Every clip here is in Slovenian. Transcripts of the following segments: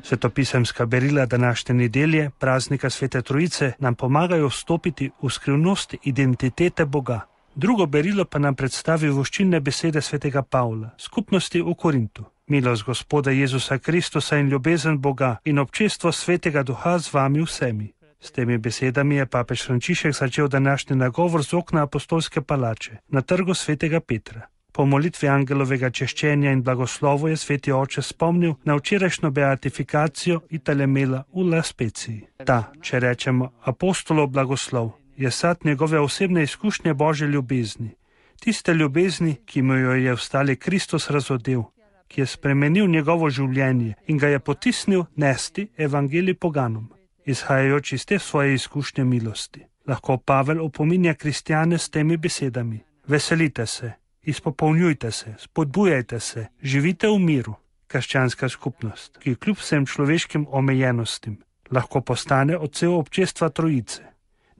Svetopisemska berila današnje nedelje, praznika Svete Trojice, nam pomagajo vstopiti v skrivnost identitete Boga. Drugo berilo pa nam predstavi voščilne besede svetega Pavla, skupnosti v Korintu. Milost Gospoda Jezusa Kristusa in ljubezen Boga in občestvo Svetega Duha z vami vsemi. S temi besedami je papež Frančišek začel današnji nagovor z okna apostolske palače na trgu svetega Petra. Po molitvi angelovega češčenja in blagoslovu je sveti oče spomnil na včerajšnjo beatifikacijo Italemela v La Speziji. Ta, če rečemo apostolov blagoslov, je sad njegove osebne izkušnje Božje ljubezni. Tiste ljubezni, ki mu jo je vstali Kristus razodel, ki je spremenil njegovo življenje in ga je potisnil nesti evangelij poganom, izhajajoč iz te svoje izkušnje milosti. Lahko Pavel opominja kristjane s temi besedami: veselite se, izpopolnjujte se, spodbujajte se, živite v miru. Krščanska skupnost, ki kljub vsem človeškim omejenostim lahko postane odsev občestva Trojice,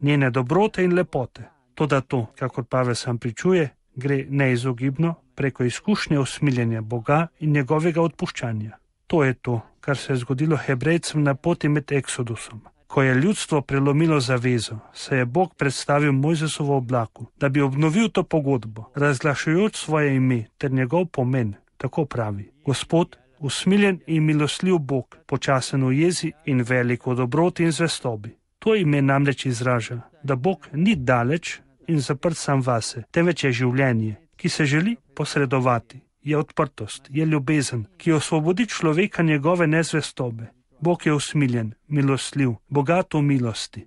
njene dobrote in lepote. Toda to, kakor Pavel sam pričuje, gre neizogibno preko izkušnje usmiljenja Boga in njegovega odpuščanja. To je to, kar se je zgodilo Hebrejcem na poti med Eksodusom. Ko je ljudstvo prelomilo zavezo, se je Bog predstavil Mojzesovo oblaku, da bi obnovil to pogodbo, razglašujoč svoje ime ter njegov pomen. Tako pravi: Gospod, usmiljen in milostljiv Bog, počasen v jezi in velik v dobroti in zvestobi. To ime namreč izraža, da Bog ni daleč in zaprt sam vase, temveč je življenje, ki se želi posredovati, je odprtost, je ljubezen, ki osvobodi človeka njegove nezvestobe. Bog je usmiljen, milostljiv, bogat v milosti.